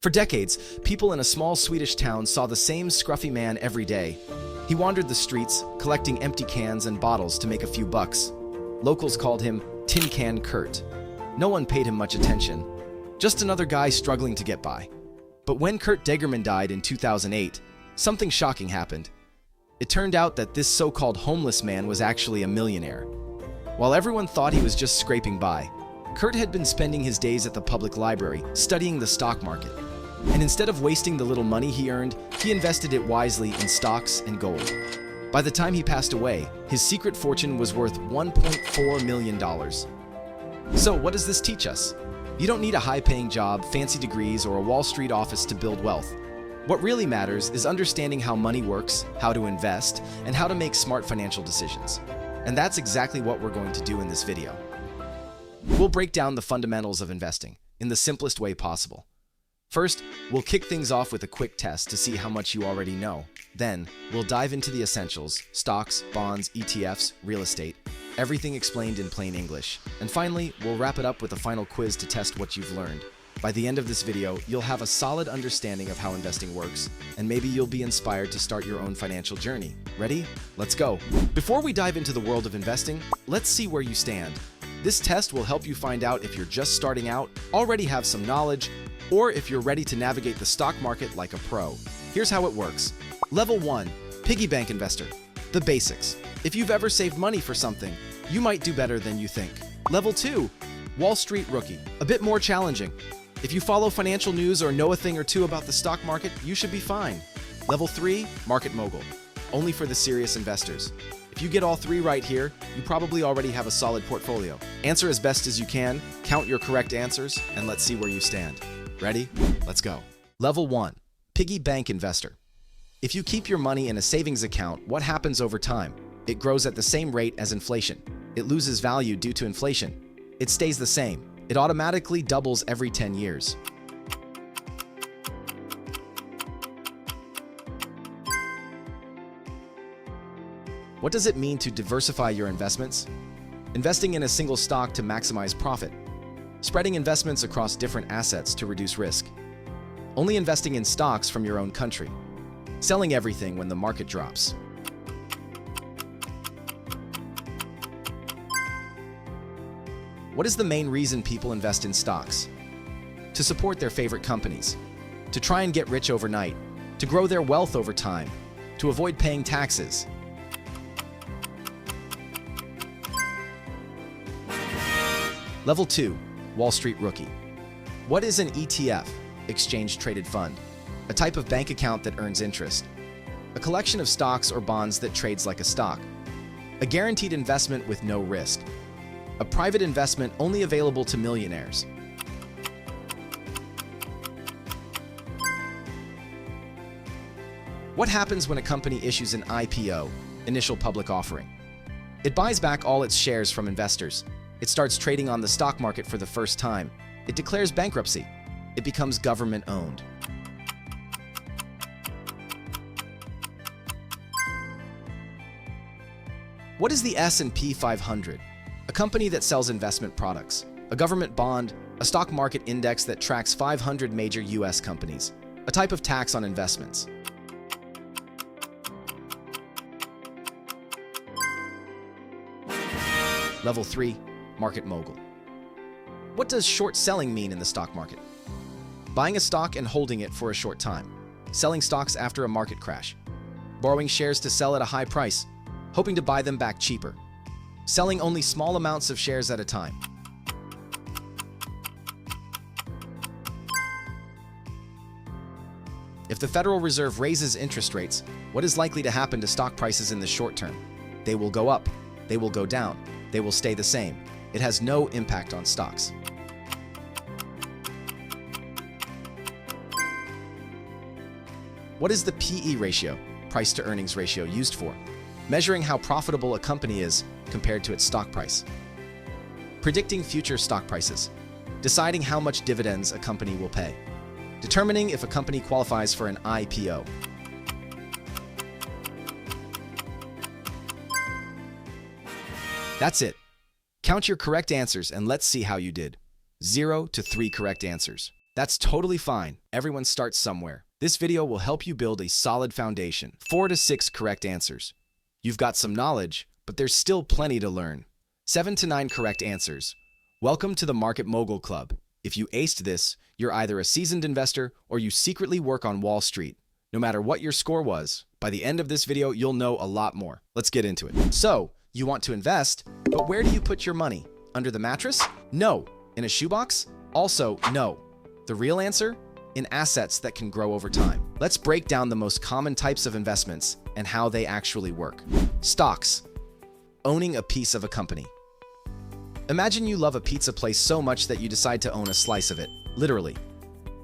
For decades, people in a small Swedish town saw the same scruffy man every day. He wandered the streets, collecting empty cans and bottles to make a few bucks. Locals called him Tin Can Kurt. No one paid him much attention. Just another guy struggling to get by. But when Kurt Degerman died in 2008, something shocking happened. It turned out that this so-called homeless man was actually a millionaire. While everyone thought he was just scraping by, Kurt had been spending his days at the public library, studying the stock market. And instead of wasting the little money he earned, he invested it wisely in stocks and gold. By the time he passed away, his secret fortune was worth $1.4 million. So what does this teach us? You don't need a high-paying job, fancy degrees, or a Wall Street office to build wealth. What really matters is understanding how money works, how to invest, and how to make smart financial decisions. And that's exactly what we're going to do in this video. We'll break down the fundamentals of investing in the simplest way possible. First, we'll kick things off with a quick test to see how much you already know. Then, we'll dive into the essentials: stocks, bonds, ETFs, real estate, everything explained in plain English. And finally, we'll wrap it up with a final quiz to test what you've learned. By the end of this video, you'll have a solid understanding of how investing works, and maybe you'll be inspired to start your own financial journey. Ready? Let's go! Before we dive into the world of investing, let's see where you stand. This test will help you find out if you're just starting out, already have some knowledge, or if you're ready to navigate the stock market like a pro. Here's how it works. Level 1. Piggy bank investor. The basics. If you've ever saved money for something, you might do better than you think. Level 2. Wall Street rookie. A bit more challenging. If you follow financial news or know a thing or two about the stock market, you should be fine. Level 3. Market mogul. Only for the serious investors. If you get all three right here, you probably already have a solid portfolio. Answer as best as you can, count your correct answers, and let's see where you stand. Ready? Let's go. Level 1. Piggy bank investor. If you keep your money in a savings account, what happens over time? It grows at the same rate as inflation. It loses value due to inflation. It stays the same. It automatically doubles every 10 years. What does it mean to diversify your investments? Investing in a single stock to maximize profit. Spreading investments across different assets to reduce risk. Only investing in stocks from your own country. Selling everything when the market drops. What is the main reason people invest in stocks? To support their favorite companies. To try and get rich overnight. To grow their wealth over time. To avoid paying taxes. Level 2. Wall Street rookie. What is an ETF? Exchange traded fund. A type of bank account that earns interest. A collection of stocks or bonds that trades like a stock. A guaranteed investment with no risk. A private investment only available to millionaires. What happens when a company issues an IPO, initial public offering? It buys back all its shares from investors. It starts trading on the stock market for the first time. It declares bankruptcy. It becomes government-owned. What is the S&P 500? A company that sells investment products. A government bond, a stock market index that tracks 500 major US companies. A type of tax on investments. Level 3. Market mogul. What does short selling mean in the stock market? Buying a stock and holding it for a short time. Selling stocks after a market crash. Borrowing shares to sell at a high price, hoping to buy them back cheaper. Selling only small amounts of shares at a time. If the Federal Reserve raises interest rates, what is likely to happen to stock prices in the short term? They will go up. They will go down. They will stay the same. It has no impact on stocks. What is the PE ratio, price to earnings ratio, used for? Measuring how profitable a company is compared to its stock price. Predicting future stock prices. Deciding how much dividends a company will pay. Determining if a company qualifies for an IPO. That's it. Count your correct answers and let's see how you did. 0 to 3 correct answers. That's totally fine. Everyone starts somewhere. This video will help you build a solid foundation. 4 to 6 correct answers. You've got some knowledge, but there's still plenty to learn. 7 to 9 correct answers. Welcome to the Market Mogul Club. If you aced this, you're either a seasoned investor or you secretly work on Wall Street. No matter what your score was, by the end of this video, you'll know a lot more. Let's get into it. So, you want to invest, but where do you put your money? Under the mattress? No. In a shoebox? Also, no. The real answer? In assets that can grow over time. Let's break down the most common types of investments and how they actually work. Stocks. Owning a piece of a company. Imagine you love a pizza place so much that you decide to own a slice of it, literally.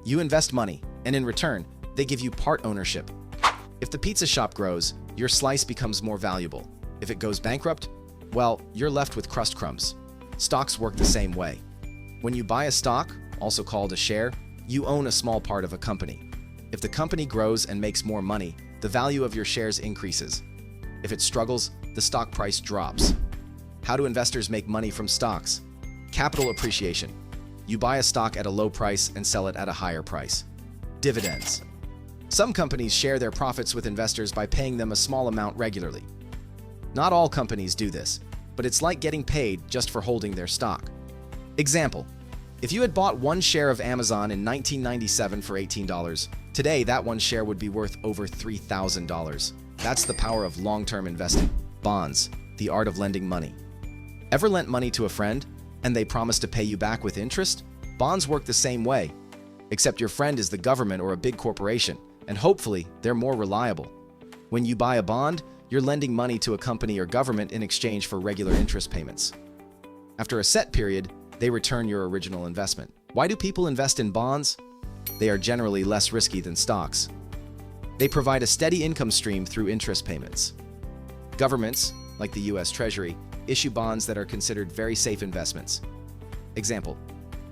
You invest money, and in return, they give you part ownership. If the pizza shop grows, your slice becomes more valuable. If it goes bankrupt, well, you're left with crust crumbs. Stocks work the same way. When you buy a stock, also called a share, you own a small part of a company. If the company grows and makes more money, the value of your shares increases. If it struggles, the stock price drops. How do investors make money from stocks? Capital appreciation. You buy a stock at a low price and sell it at a higher price. Dividends. Some companies share their profits with investors by paying them a small amount regularly. Not all companies do this, but it's like getting paid just for holding their stock. Example. If you had bought one share of Amazon in 1997 for $18, today that one share would be worth over $3,000. That's the power of long-term investing. Bonds, the art of lending money. Ever lent money to a friend, and they promised to pay you back with interest? Bonds work the same way, except your friend is the government or a big corporation, and hopefully they're more reliable. When you buy a bond, you're lending money to a company or government in exchange for regular interest payments. After a set period, they return your original investment. Why do people invest in bonds? They are generally less risky than stocks. They provide a steady income stream through interest payments. Governments, like the US Treasury, issue bonds that are considered very safe investments. Example,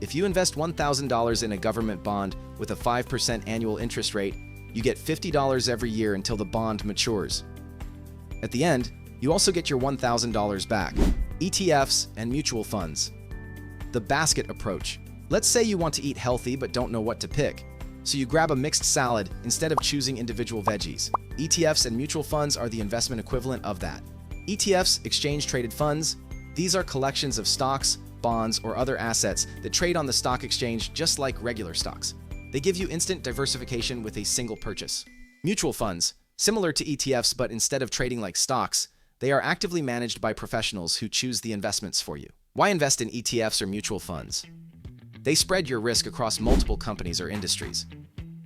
if you invest $1,000 in a government bond with a 5% annual interest rate, you get $50 every year until the bond matures. At the end, you also get your $1,000 back. ETFs and mutual funds. The basket approach. Let's say you want to eat healthy but don't know what to pick. So you grab a mixed salad instead of choosing individual veggies. ETFs and mutual funds are the investment equivalent of that. ETFs, exchange-traded funds, these are collections of stocks, bonds, or other assets that trade on the stock exchange just like regular stocks. They give you instant diversification with a single purchase. Mutual funds, similar to ETFs but instead of trading like stocks, they are actively managed by professionals who choose the investments for you. Why invest in ETFs or mutual funds? They spread your risk across multiple companies or industries.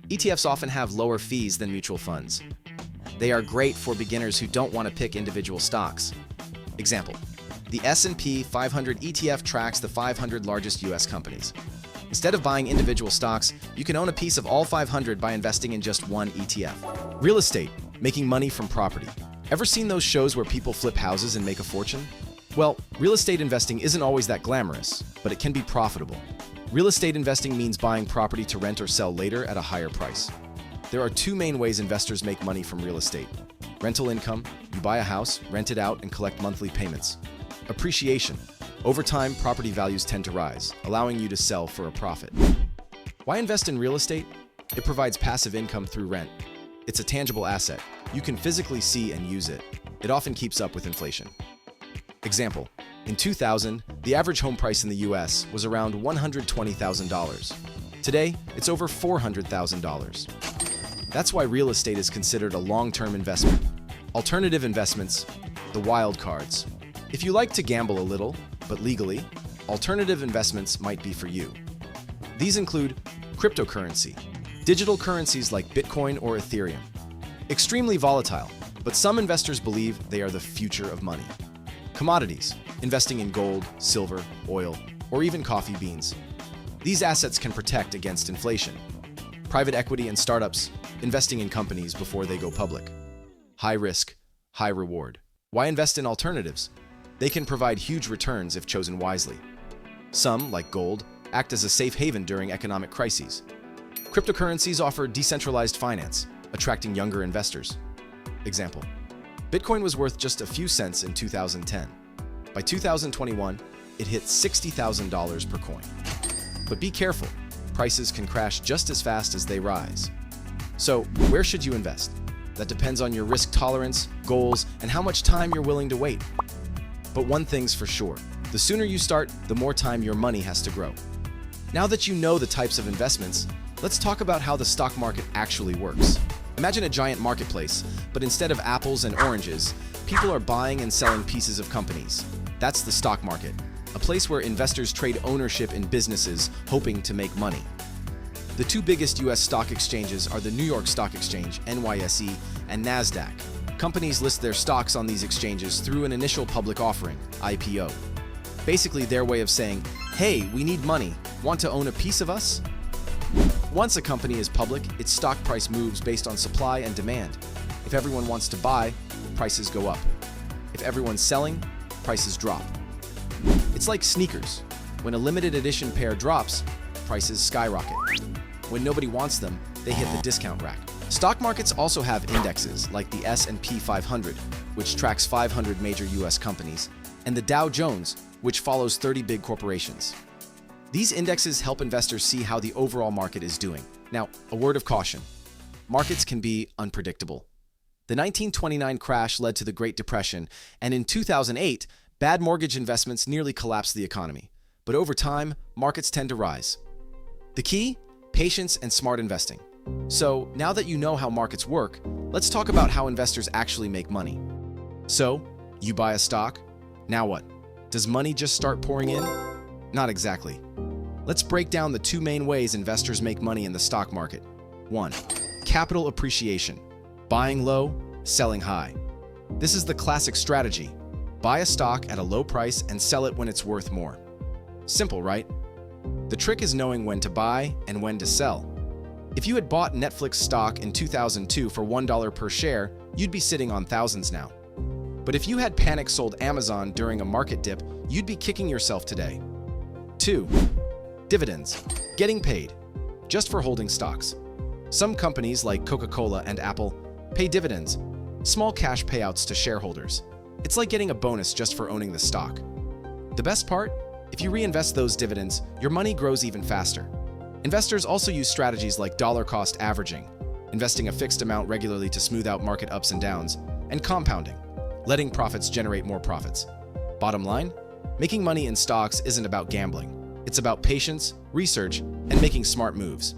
ETFs often have lower fees than mutual funds. They are great for beginners who don't want to pick individual stocks. Example, the S&P 500 ETF tracks the 500 largest US companies. Instead of buying individual stocks, you can own a piece of all 500 by investing in just one ETF. Real estate, making money from property. Ever seen those shows where people flip houses and make a fortune? Well, real estate investing isn't always that glamorous, but it can be profitable. Real estate investing means buying property to rent or sell later at a higher price. There are two main ways investors make money from real estate. Rental income, you buy a house, rent it out, and collect monthly payments. Appreciation. Over time, property values tend to rise, allowing you to sell for a profit. Why invest in real estate? It provides passive income through rent. It's a tangible asset. You can physically see and use it. It often keeps up with inflation. Example, in 2000, the average home price in the US was around $120,000. Today, it's over $400,000. That's why real estate is considered a long-term investment. Alternative investments, the wild cards. If you like to gamble a little, but legally, alternative investments might be for you. These include cryptocurrency, digital currencies like Bitcoin or Ethereum. Extremely volatile, but some investors believe they are the future of money. Commodities, investing in gold, silver, oil, or even coffee beans. These assets can protect against inflation. Private equity and startups, investing in companies before they go public. High risk, high reward. Why invest in alternatives? They can provide huge returns if chosen wisely. Some, like gold, act as a safe haven during economic crises. Cryptocurrencies offer decentralized finance, attracting younger investors. Example, Bitcoin was worth just a few cents in 2010. By 2021, it hit $60,000 per coin. But be careful. prices can crash just as fast as they rise. So, where should you invest? That depends on your risk tolerance, goals, and how much time you're willing to wait. But one thing's for sure, the sooner you start, the more time your money has to grow. Now that you know the types of investments, let's talk about how the stock market actually works. Imagine a giant marketplace, but instead of apples and oranges, people are buying and selling pieces of companies. That's the stock market, a place where investors trade ownership in businesses hoping to make money. The two biggest US stock exchanges are the New York Stock Exchange, NYSE, and NASDAQ. Companies list their stocks on these exchanges through an initial public offering, IPO. Basically their way of saying, hey, we need money, want to own a piece of us? Once a company is public, its stock price moves based on supply and demand. If everyone wants to buy, prices go up. If everyone's selling, prices drop. It's like sneakers. When a limited edition pair drops, prices skyrocket. When nobody wants them, they hit the discount rack. Stock markets also have indexes like the S&P 500, which tracks 500 major US companies, and the Dow Jones, which follows 30 big corporations. These indexes help investors see how the overall market is doing. Now, a word of caution. Markets can be unpredictable. The 1929 crash led to the Great Depression, and in 2008, bad mortgage investments nearly collapsed the economy. But over time, markets tend to rise. The key? Patience and smart investing. So, now that you know how markets work, let's talk about how investors actually make money. So, you buy a stock. Now what? Does money just start pouring in? Not exactly. Let's break down the two main ways investors make money in the stock market. 1. Capital appreciation. Buying low, selling high. This is the classic strategy. Buy a stock at a low price and sell it when it's worth more. Simple, right? The trick is knowing when to buy and when to sell. If you had bought Netflix stock in 2002 for $1 per share, you'd be sitting on thousands now. But if you had panic sold Amazon during a market dip, you'd be kicking yourself today. 2. Dividends. Getting paid. Just for holding stocks. Some companies like Coca-Cola and Apple pay dividends, small cash payouts to shareholders. It's like getting a bonus just for owning the stock. The best part? If you reinvest those dividends, your money grows even faster. Investors also use strategies like dollar-cost averaging, investing a fixed amount regularly to smooth out market ups and downs, and compounding, letting profits generate more profits. Bottom line, making money in stocks isn't about gambling. It's about patience, research, and making smart moves.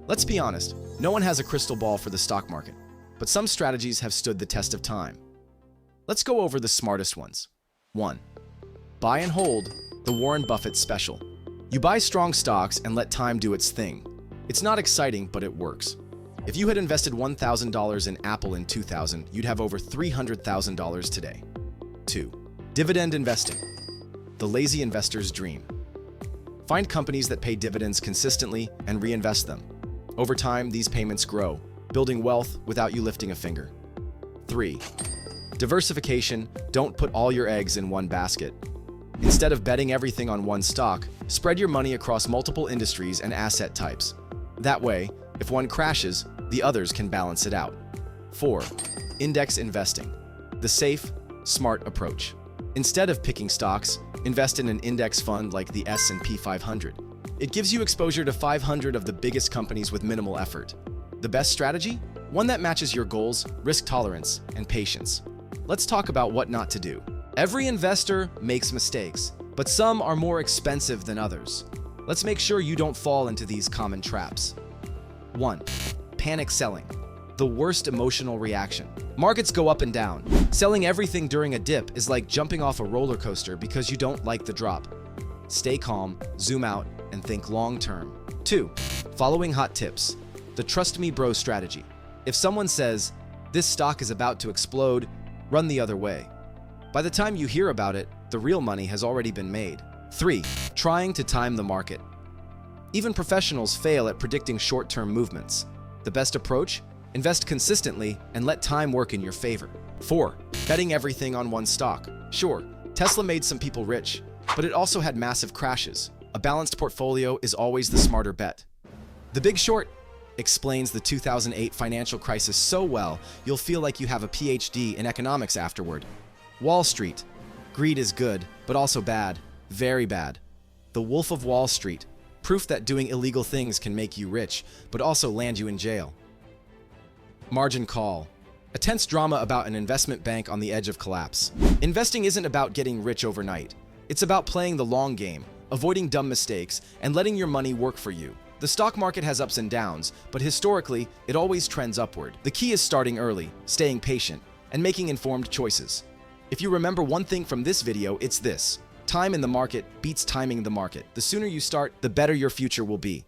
Let's be honest, no one has a crystal ball for the stock market, but some strategies have stood the test of time. Let's go over the smartest ones. 1. Buy and hold, the Warren Buffett special. You buy strong stocks and let time do its thing. It's not exciting, but it works. If you had invested $1,000 in Apple in 2000, you'd have over $300,000 today. 2. Dividend investing, the lazy investor's dream. Find companies that pay dividends consistently and reinvest them. Over time, these payments grow, building wealth without you lifting a finger. 3. Diversification, don't put all your eggs in one basket. Instead of betting everything on one stock, spread your money across multiple industries and asset types. That way, if one crashes, the others can balance it out. 4. Index investing, the safe, smart approach. Instead of picking stocks, invest in an index fund like the S&P 500. It gives you exposure to 500 of the biggest companies with minimal effort. The best strategy? One that matches your goals, risk tolerance, and patience. Let's talk about what not to do. Every investor makes mistakes, but some are more expensive than others. Let's make sure you don't fall into these common traps. 1. Panic selling, the worst emotional reaction. Markets go up and down. Selling everything during a dip is like jumping off a roller coaster because you don't like the drop. Stay calm, zoom out, and think long-term. 2. Following hot tips, the trust me bro strategy. If someone says, this stock is about to explode, run the other way. By the time you hear about it, the real money has already been made. 3. Trying to time the market. Even professionals fail at predicting short-term movements. The best approach? Invest consistently and let time work in your favor. 4. Betting everything on one stock. Sure, Tesla made some people rich, but it also had massive crashes. A balanced portfolio is always the smarter bet. The Big Short explains the 2008 financial crisis so well, you'll feel like you have a PhD in economics afterward. Wall Street. Greed is good, but also bad. Very bad. The Wolf of Wall Street. Proof that doing illegal things can make you rich, but also land you in jail. Margin call. A tense drama about an investment bank on the edge of collapse. Investing isn't about getting rich overnight. It's about playing the long game, avoiding dumb mistakes, and letting your money work for you. The stock market has ups and downs, but historically, it always trends upward. The key is starting early, staying patient, and making informed choices. If you remember one thing from this video, it's this: time in the market beats timing the market. The sooner you start, the better your future will be.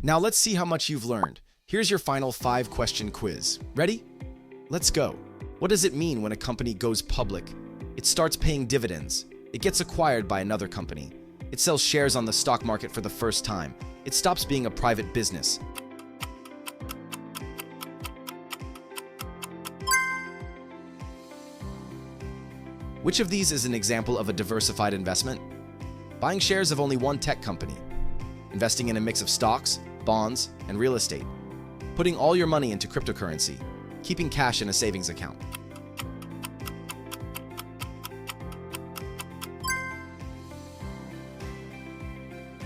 Now let's see how much you've learned. Here's your final 5-question quiz. Ready? Let's go. What does it mean when a company goes public? It starts paying dividends. It gets acquired by another company. It sells shares on the stock market for the first time. It stops being a private business. Which of these is an example of a diversified investment? Buying shares of only one tech company. Investing in a mix of stocks, bonds, and real estate. Putting all your money into cryptocurrency. Keeping cash in a savings account.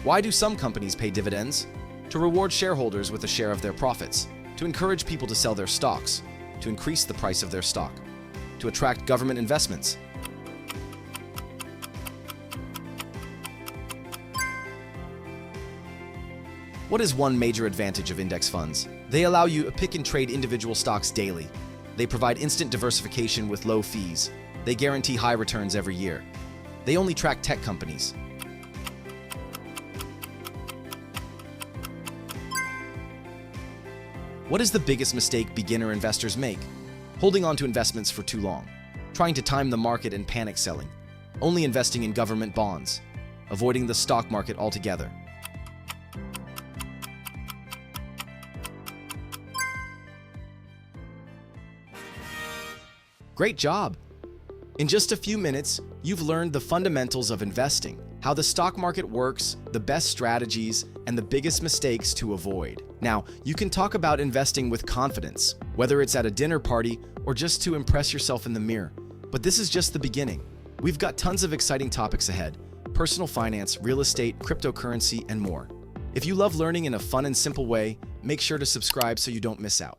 Why do some companies pay dividends? To reward shareholders with a share of their profits, to encourage people to sell their stocks, to increase the price of their stock, to attract government investments. What is one major advantage of index funds? They allow you to pick and trade individual stocks daily. They provide instant diversification with low fees. They guarantee high returns every year. They only track tech companies. What is the biggest mistake beginner investors make? Holding on to investments for too long. Trying to time the market and panic selling. Only investing in government bonds. Avoiding the stock market altogether. Great job! In just a few minutes, you've learned the fundamentals of investing, how the stock market works, the best strategies, and the biggest mistakes to avoid. Now, you can talk about investing with confidence, whether it's at a dinner party or just to impress yourself in the mirror. But this is just the beginning. We've got tons of exciting topics ahead: personal finance, real estate, cryptocurrency, and more. If you love learning in a fun and simple way, make sure to subscribe so you don't miss out.